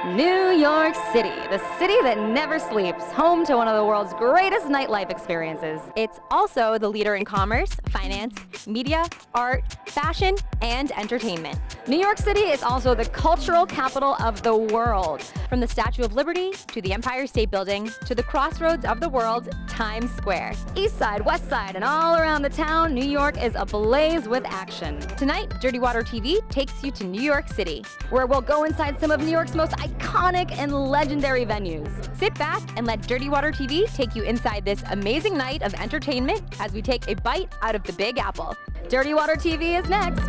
New York City, the city that never sleeps, home to one of the world's greatest nightlife experiences. It's also the leader in commerce, finance, media, art, fashion, and entertainment. New York City is also the cultural capital of the world. From the Statue of Liberty to the Empire State Building to the crossroads of the world, Times Square. East Side, West Side, and all around the town, New York is ablaze with action. Tonight, Dirty Water TV takes you to New York City, where we'll go inside some of New York's most iconic and legendary venues. Sit back and let Dirty Water TV take you inside this amazing night of entertainment as we take a bite out of the Big Apple. Dirty Water TV is next.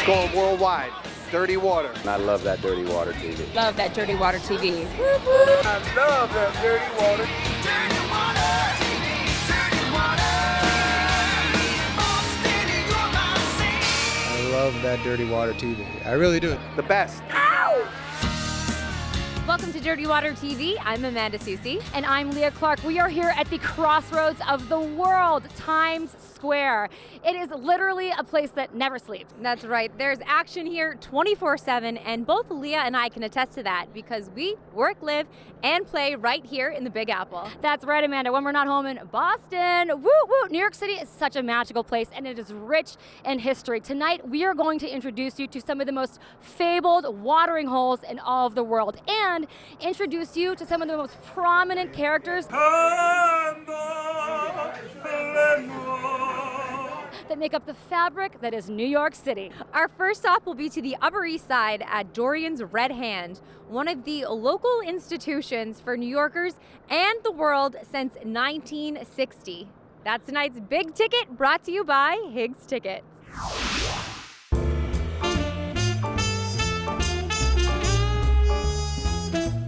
Going worldwide. Dirty Water. I love that Dirty Water TV. Love that Dirty Water TV. I love that Dirty Water. Dirty water, dirty water. Boston, you're my sea. I love that Dirty Water TV. I really do. The best. Welcome to Dirty Water TV. I'm Amanda Susi. And I'm Leah Clark. We are here at the crossroads of the world, Times Square. It is literally a place that never sleeps. That's right. There's action here 24/7, and both Leah and I can attest to that because we work, live, and play right here in the Big Apple. That's right, Amanda, when we're not home in Boston. Woo woo! New York City is such a magical place, and it is rich in history. Tonight, we are going to introduce you to some of the most fabled watering holes in all of the world, and introduce you to some of the most prominent characters that make up the fabric that is New York City. Our first stop will be to the Upper East Side at Dorian's Red Hand, one of the local institutions for New Yorkers and the world since 1960. That's tonight's Big Ticket, brought to you by Higgs Tickets.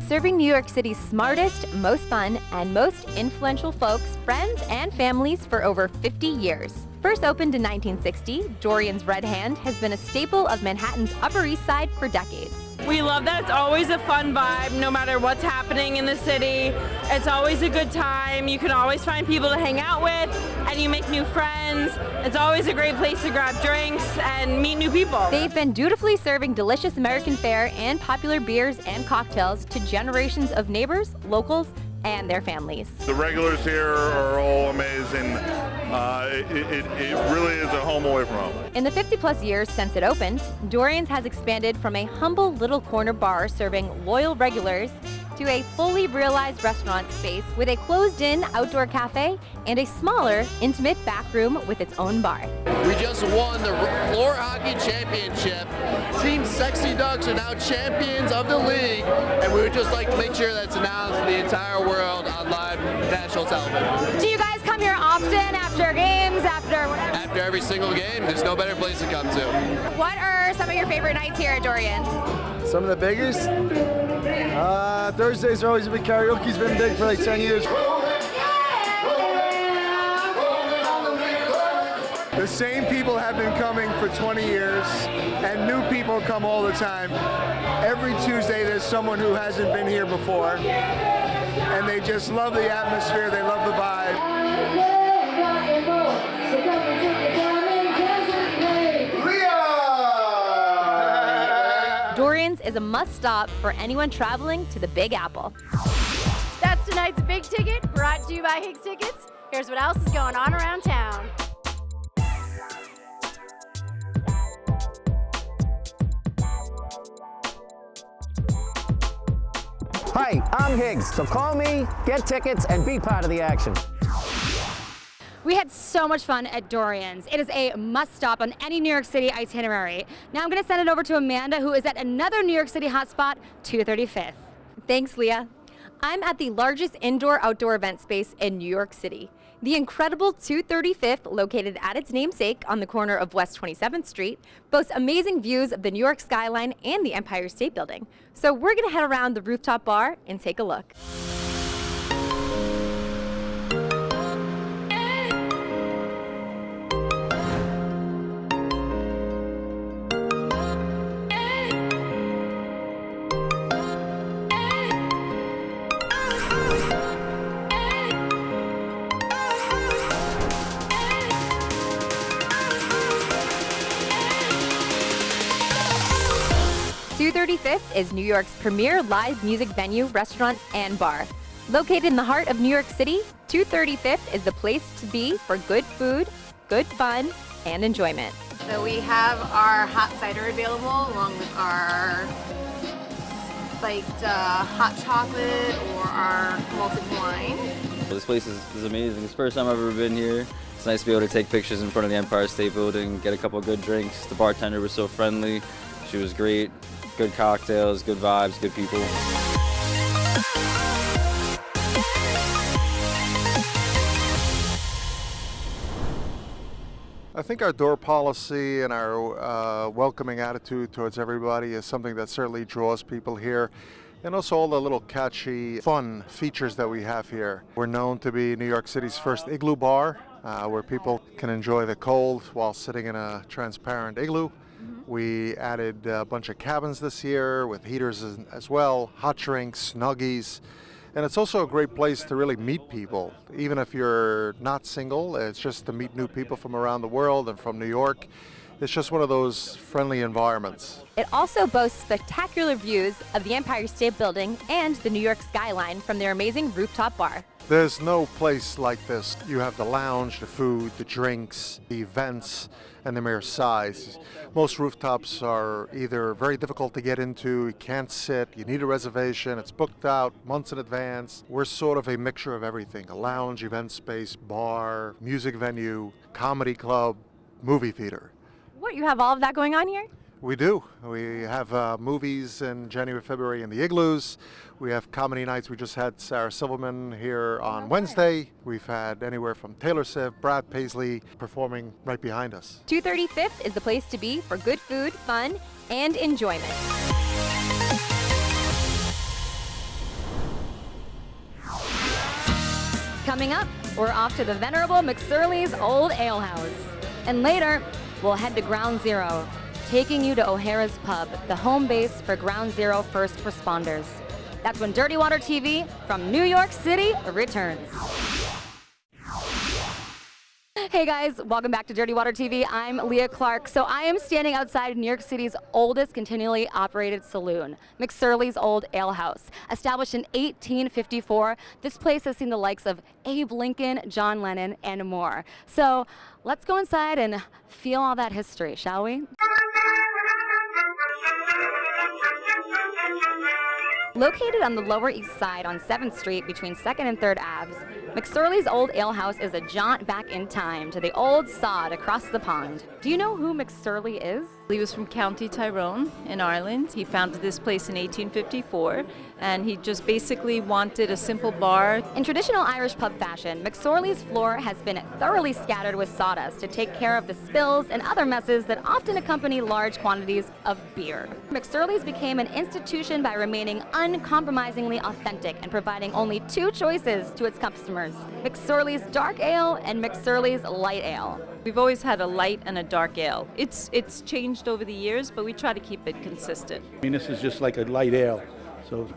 Serving New York City's smartest, most fun, and most influential folks, friends, and families for over 50 years. First opened in 1960, Dorian's Red Hand has been a staple of Manhattan's Upper East Side for decades. We love that it's always a fun vibe, no matter what's happening in the city. It's always a good time. You can always find people to hang out with, and you make new friends. It's always a great place to grab drinks and meet new people. They've been dutifully serving delicious American fare and popular beers and cocktails to generations of neighbors, locals, and their families. The regulars here are all amazing. It really is a home away from home. In the 50-plus years since it opened, Dorian's has expanded from a humble little corner bar serving loyal regulars to a fully realized restaurant space with a closed-in outdoor cafe and a smaller, intimate back room with its own bar. We just won the floor hockey championship. Team Sexy Ducks are now champions of the league, and we would just like to make sure that's announced to the entire world on live national television. Do you guys come here often after games, after whatever? After every single game, there's no better place to come to. What are some of your favorite nights here at Dorian? Some of the biggest? Thursdays are always a big karaoke's been big for like 10 years. The same people have been coming for 20 years, and new people come all the time. Every Tuesday there's someone who hasn't been here before, and they just love the atmosphere, they love the vibe. Dorian's is a must-stop for anyone traveling to the Big Apple. That's tonight's Big Ticket, brought to you by Higgs Tickets. Here's what else is going on around town. Hi, I'm Higgs, so call me, get tickets, and be part of the action. We had so much fun at Dorian's. It is a must-stop on any New York City itinerary. Now I'm going to send it over to Amanda, who is at another New York City hotspot, 235th. Thanks, Leah. I'm at the largest indoor-outdoor event space in New York City. The incredible 235th, located at its namesake on the corner of West 27th Street, boasts amazing views of the New York skyline and the Empire State Building. So we're going to head around the rooftop bar and take a look. 235th is New York's premier live music venue, restaurant, and bar. Located in the heart of New York City, 235th is the place to be for good food, good fun, and enjoyment. So we have our hot cider available along with our spiked hot chocolate or our malted wine. This place is amazing. It's the first time I've ever been here. It's nice to be able to take pictures in front of the Empire State Building, get a couple of good drinks. The bartender was so friendly. She was great. Good cocktails, good vibes, good people. I think our door policy and our welcoming attitude towards everybody is something that certainly draws people here. And also all the little catchy, fun features that we have here. We're known to be New York City's first igloo bar, where people can enjoy the cold while sitting in a transparent igloo. We added a bunch of cabins this year with heaters as well, hot drinks, snuggies. And it's also a great place to really meet people. Even if you're not single, it's just to meet new people from around the world and from New York. It's just one of those friendly environments. It also boasts spectacular views of the Empire State Building and the New York skyline from their amazing rooftop bar. There's no place like this. You have the lounge, the food, the drinks, the events, and the mere size. Most rooftops are either very difficult to get into, you can't sit, you need a reservation, it's booked out months in advance. We're sort of a mixture of everything: a lounge, event space, bar, music venue, comedy club, movie theater. What, you have all of that going on here? We do. We have movies in January, February in the igloos. We have comedy nights. We just had Sarah Silverman here on Wednesday. We've had anywhere from Taylor Swift, Brad Paisley performing right behind us. 235th is the place to be for good food, fun, and enjoyment. Coming up, we're off to the venerable McSorley's Old Ale House. And later, we'll head to Ground Zero, taking you to O'Hara's Pub, the home base for Ground Zero first responders. That's when Dirty Water TV from New York City returns. Hey guys, welcome back to Dirty Water TV. I'm Leah Clark. So I am standing outside New York City's oldest continually operated saloon, McSorley's Old Ale House. Established in 1854, this place has seen the likes of Abe Lincoln, John Lennon, and more. So let's go inside and feel all that history, shall we? Located on the Lower East Side on 7th Street between 2nd and 3rd Aves, McSorley's Old Ale House is a jaunt back in time to the old sod across the pond. Do you know who McSorley is? He was from County Tyrone in Ireland. He founded this place in 1854, and he just basically wanted a simple bar. In traditional Irish pub fashion, McSorley's floor has been thoroughly scattered with sawdust to take care of the spills and other messes that often accompany large quantities of beer. McSorley's became an institution by remaining uncompromisingly authentic and providing only two choices to its customers: McSorley's Dark Ale and McSorley's Light Ale. We've always had a light and a dark ale. It's changed over the years, but we try to keep it consistent. I mean, this is just like a light ale,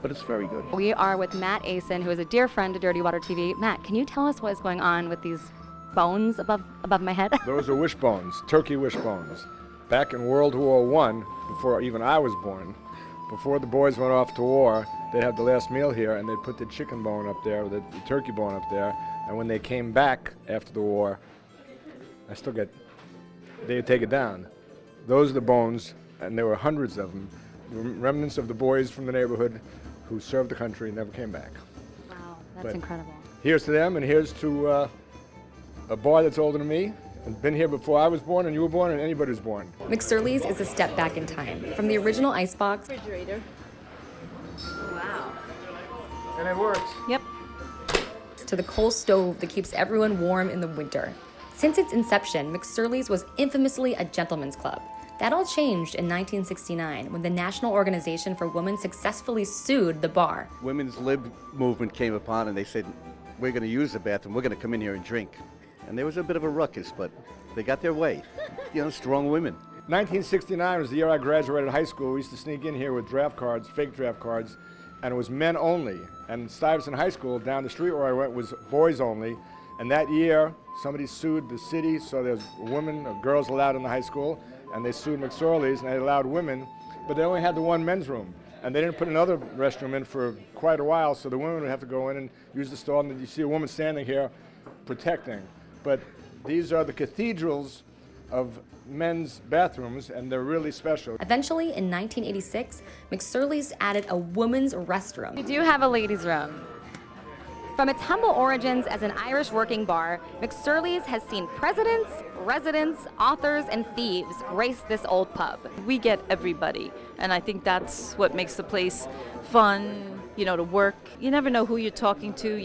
but it's very good. We are with Matt Asen, who is a dear friend to Dirty Water TV. Matt, can you tell us what is going on with these bones above my head? Those are wishbones, turkey wishbones. Back in World War I, before even I was born, before the boys went off to war, they'd have the last meal here, and they'd put the chicken bone up there, the turkey bone up there, and when they came back after the war, they'd take it down. Those are the bones, and there were hundreds of them, remnants of the boys from the neighborhood who served the country and never came back. Wow, that's incredible. Here's to them, and here's to a boy that's older than me, and been here before I was born, and you were born, and anybody who's born. McSorley's is a step back in time. From the original icebox. Refrigerator. Wow. And it works. Yep. To the coal stove that keeps everyone warm in the winter. Since its inception, McSorley's was infamously a gentleman's club. That all changed in 1969 when the National Organization for Women successfully sued the bar. Women's lib movement came upon and they said, we're going to use the bathroom, we're going to come in here and drink. And there was a bit of a ruckus, but they got their way. Strong women. 1969 was the year I graduated high school. We used to sneak in here with draft cards, fake draft cards, and it was men only. And Stuyvesant High School, down the street where I went, was boys only. And that year, somebody sued the city, so there's women or girls allowed in the high school, and they sued McSorley's, and they allowed women, but they only had the one men's room. And they didn't put another restroom in for quite a while, so the women would have to go in and use the stall, and you see a woman standing here protecting. But these are the cathedrals of men's bathrooms, and they're really special. Eventually, in 1986, McSorley's added a women's restroom. We do have a ladies' room. From its humble origins as an Irish working bar, McSorley's has seen presidents, residents, authors, and thieves grace this old pub. We get everybody, and I think that's what makes the place fun, you know, to work. You never know who you're talking to.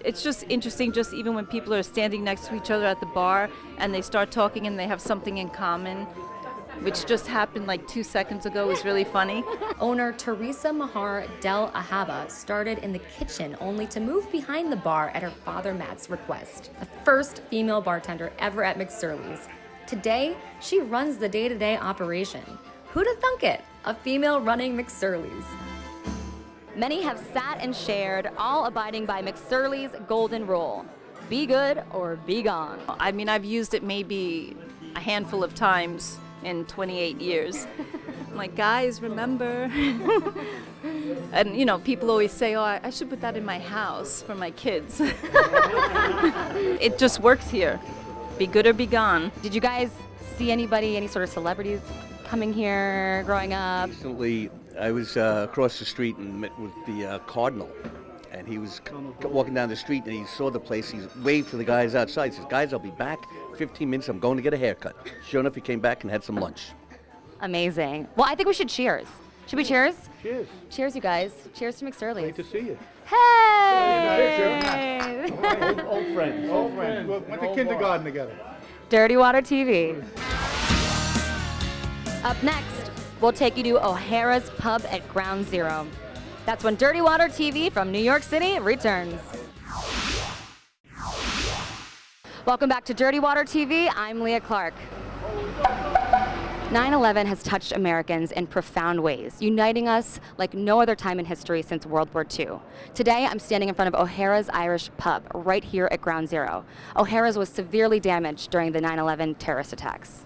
It's just interesting, just even when people are standing next to each other at the bar and they start talking and they have something in common, which just happened like 2 seconds ago, is really funny. Owner Teresa Mahar Del Ahaba started in the kitchen only to move behind the bar at her father Matt's request. The first female bartender ever at McSorley's. Today, she runs the day-to-day operation. Who'd have thunk it? A female running McSorley's. Many have sat and shared, all abiding by McSorley's golden rule. Be good or be gone. I mean, I've used it maybe a handful of times in 28 years. I'm like, guys, remember? And, you know, people always say, oh, I should put that in my house for my kids. It just works here. Be good or be gone. Did you guys see anybody, any sort of celebrities coming here growing up? Recently, I was across the street and met with the Cardinal. And he was walking down the street and he saw the place. He waved to the guys outside. He says, guys, I'll be back 15 minutes. I'm going to get a haircut. Sure enough, he came back and had some lunch. Amazing. Well, I think we should cheers. Should we cheers? Cheers. Cheers, you guys. Cheers to McSorley's. Great to see you. Hey! Old friends. Old friends. Went to kindergarten together. Dirty Water TV. Up next, we'll take you to O'Hara's Pub at Ground Zero. That's when Dirty Water TV from New York City returns. Welcome back to Dirty Water TV. I'm Leah Clark. 9/11 has touched Americans in profound ways, uniting us like no other time in history since World War II. Today, I'm standing in front of O'Hara's Irish Pub right here at Ground Zero. O'Hara's was severely damaged during the 9/11 terrorist attacks.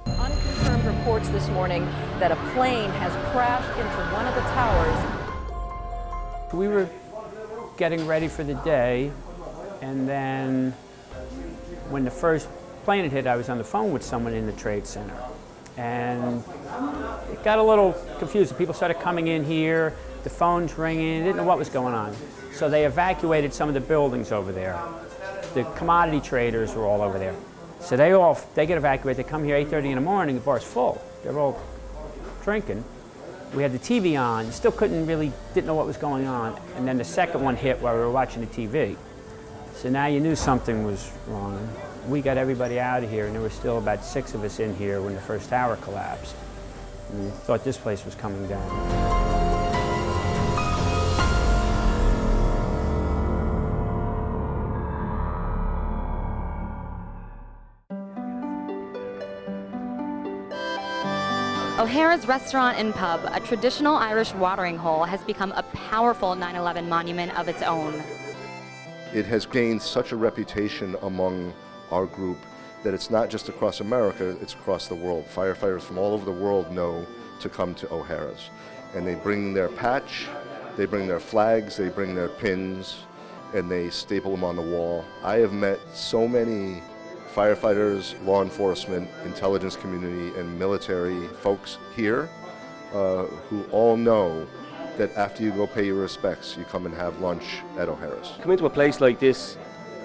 Unconfirmed reports this morning that a plane has crashed into one of the towers. We were getting ready for the day, and then when the first plane had hit, I was on the phone with someone in the Trade Center. And it got a little confusing. People started coming in here, the phone's ringing, didn't know what was going on. So they evacuated some of the buildings over there. The commodity traders were all over there. So they get evacuated, they come here 8:30 in the morning, the bar's full. They're all drinking. We had the TV on, still didn't know what was going on. And then the second one hit while we were watching the TV. So now you knew something was wrong. We got everybody out of here, and there were still about 6 of us in here when the first tower collapsed. And we thought this place was coming down. O'Hara's Restaurant and Pub, a traditional Irish watering hole, has become a powerful 9/11 monument of its own. It has gained such a reputation among our group that it's not just across America, it's across the world. Firefighters from all over the world know to come to O'Hara's. And they bring their patch, they bring their flags, they bring their pins, and they staple them on the wall. I have met so many firefighters, law enforcement, intelligence community, and military folks here who all know that after you go pay your respects, you come and have lunch at O'Hara's. Come into a place like this,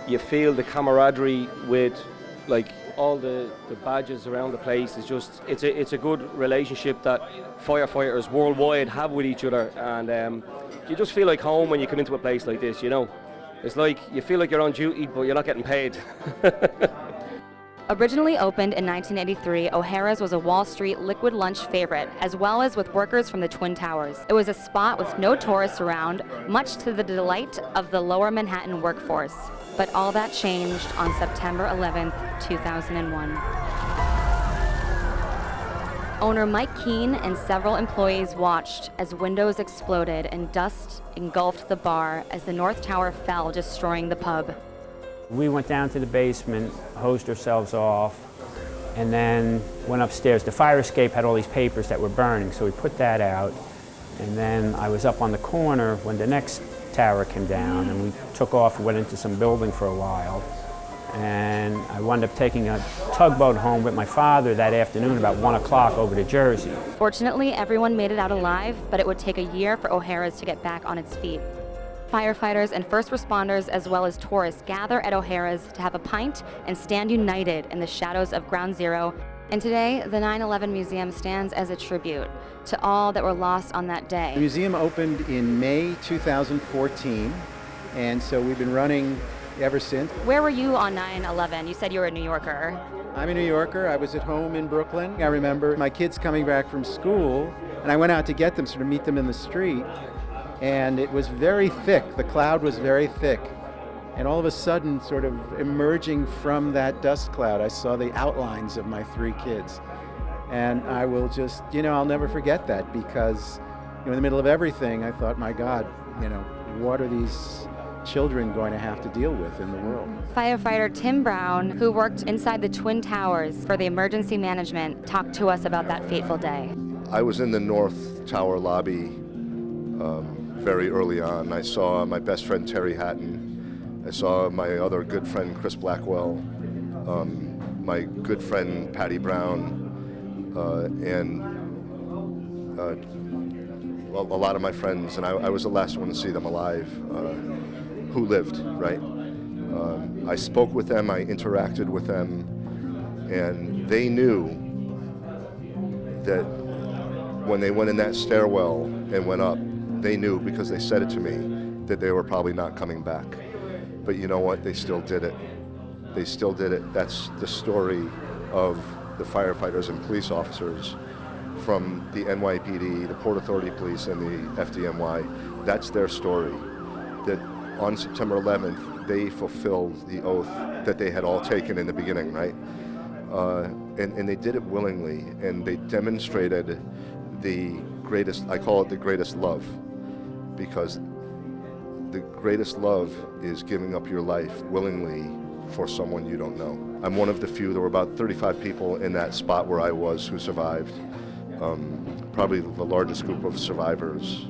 you feel the camaraderie with like all the badges around the place. It's a good relationship that firefighters worldwide have with each other, and you just feel like home when you come into a place like this, you know. It's like you feel like you're on duty, but you're not getting paid. Originally opened in 1983, O'Hara's was a Wall Street liquid lunch favorite, as well as with workers from the Twin Towers. It was a spot with no tourists around, much to the delight of the lower Manhattan workforce. But all that changed on September 11th, 2001. Owner Mike Keene and several employees watched as windows exploded and dust engulfed the bar as the North Tower fell, destroying the pub. We went down to the basement, hosed ourselves off, and then went upstairs. The fire escape had all these papers that were burning, so we put that out. And then I was up on the corner when the next tower came down, and we took off and went into some building for a while. And I wound up taking a tugboat home with my father that afternoon about 1 o'clock over to Jersey. Fortunately, everyone made it out alive, but it would take a year for O'Hara's to get back on its feet. Firefighters and first responders, as well as tourists, gather at O'Hara's to have a pint and stand united in the shadows of Ground Zero. And today, the 9/11 Museum stands as a tribute to all that were lost on that day. The museum opened in May 2014, and so we've been running ever since. Where were you on 9/11? You said you were a New Yorker. I'm a New Yorker. I was at home in Brooklyn. I remember my kids coming back from school, and I went out to get them, sort of meet them in the street, and it was very thick. The cloud was very thick. And all of a sudden, sort of emerging from that dust cloud, I saw the outlines of my 3 kids. And I will just, I'll never forget that, because, in the middle of everything, I thought, my God, what are these children going to have to deal with in the world? Firefighter Tim Brown, who worked inside the Twin Towers for the emergency management, talked to us about that fateful day. I was in the North Tower lobby very early on. I saw my best friend Terry Hatton. I saw my other good friend Chris Blackwell, my good friend Patty Brown, and a lot of my friends, and I was the last one to see them alive, who lived, right? I spoke with them, I interacted with them, and they knew that when they went in that stairwell and went up, they knew, because they said it to me, that they were probably not coming back. But you know what? They still did it. They still did it. That's the story of the firefighters and police officers from the NYPD, the Port Authority Police, and the FDNY. That's their story. That on September 11th, they fulfilled the oath that they had all taken in the beginning, right? And they did it willingly, and they demonstrated the greatest, I call it the greatest love, because the greatest love is giving up your life willingly for someone you don't know. I'm one of the few. There were about 35 people in that spot where I was who survived. Probably the largest group of survivors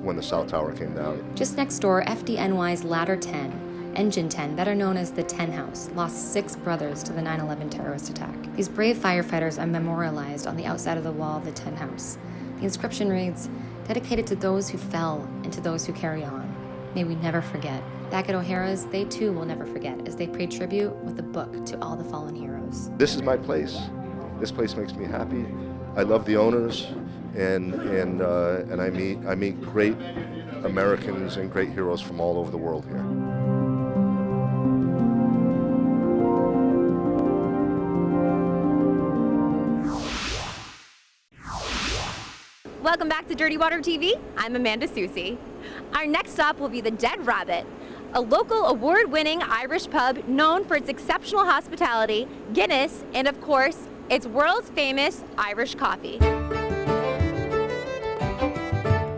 when the South Tower came down. Just next door, FDNY's Ladder 10, Engine 10, better known as the 10 House, lost 6 brothers to the 9/11 terrorist attack. These brave firefighters are memorialized on the outside of the wall of the 10 House. The inscription reads, "Dedicated to those who fell and to those who carry on. May we never forget." Back at O'Hara's, they too will never forget, as they pay tribute with a book to all the fallen heroes. This is my place. This place makes me happy. I love the owners, and I meet great Americans and great heroes from all over the world here. Welcome back to Dirty Water TV. I'm Amanda Susie. Our next stop will be the Dead Rabbit, a local award-winning Irish pub known for its exceptional hospitality, Guinness, and of course, its world's famous Irish coffee.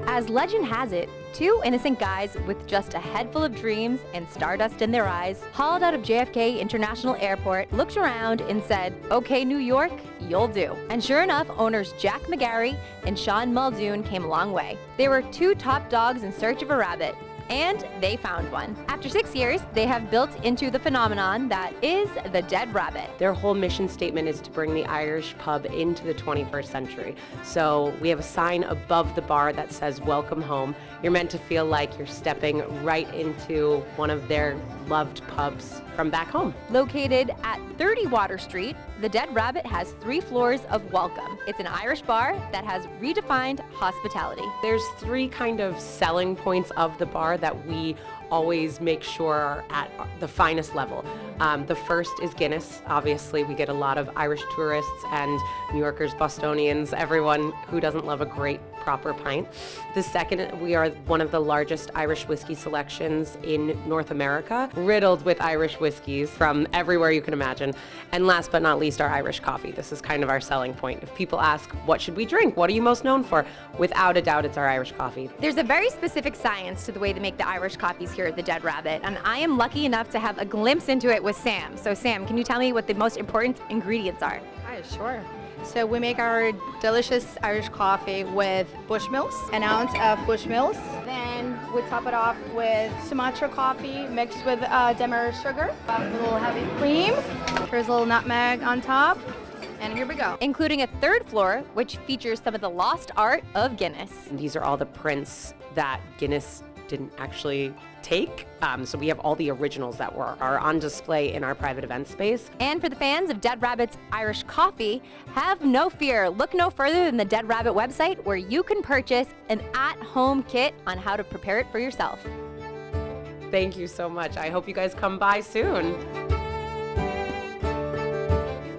As legend has it, 2 innocent guys with just a head full of dreams and stardust in their eyes, hauled out of JFK International Airport, looked around and said, "Okay, New York, you'll do." And sure enough, owners Jack McGarry and Sean Muldoon came a long way. They were 2 top dogs in search of a rabbit, and they found one. After 6 years, they have built into the phenomenon that is the Dead Rabbit. Their whole mission statement is to bring the Irish pub into the 21st century. So we have a sign above the bar that says "Welcome Home." You're meant to feel like you're stepping right into one of their loved pubs from back home. Located at 30 Water Street, the Dead Rabbit has 3 floors of welcome. It's an Irish bar that has redefined hospitality. There's 3 kind of selling points of the bar that we always make sure are at the finest level. The first is Guinness. Obviously, we get a lot of Irish tourists and New Yorkers, Bostonians, everyone who doesn't love a great proper pint. The second, we are one of the largest Irish whiskey selections in North America, riddled with Irish whiskeys from everywhere you can imagine. And last but not least, our Irish coffee. This is kind of our selling point. If people ask, what should we drink? What are you most known for? Without a doubt, it's our Irish coffee. There's a very specific science to the way they make the Irish coffees here at the Dead Rabbit, and I am lucky enough to have a glimpse into it with Sam. So Sam, can you tell me what the most important ingredients are? Hi, sure. So we make our delicious Irish coffee with Bushmills, an ounce of Bushmills. Then we top it off with Sumatra coffee mixed with demerara sugar, a little heavy cream. Here's a little nutmeg on top. And here we go. Including a third floor, which features some of the lost art of Guinness. These are all the prints that Guinness didn't actually take. So we have all the originals that are on display in our private event space. And for the fans of Dead Rabbit's Irish coffee, have no fear. Look no further than the Dead Rabbit website, where you can purchase an at-home kit on how to prepare it for yourself. Thank you so much. I hope you guys come by soon.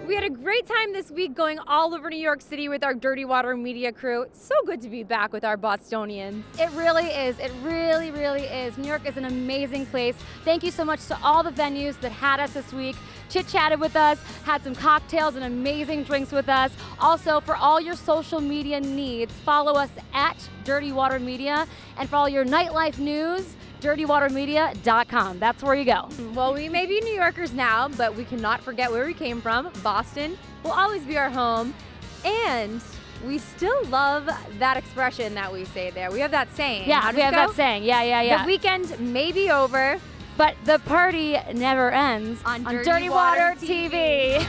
We had a great time this week going all over New York City with our Dirty Water Media crew. It's so good to be back with our Bostonians. It really is. It really, really is. New York is an amazing place. Thank you so much to all the venues that had us this week, chit-chatted with us, had some cocktails and amazing drinks with us. Also, for all your social media needs, follow us at Dirty Water Media. And for all your nightlife news, dirtywatermedia.com. That's where you go. Well, we may be New Yorkers now, but we cannot forget where we came from. Boston will always be our home. And we still love that expression that we say there. We have that saying. Yeah, we have that saying. Yeah. The weekend may be over, but the party never ends on Dirty Water TV.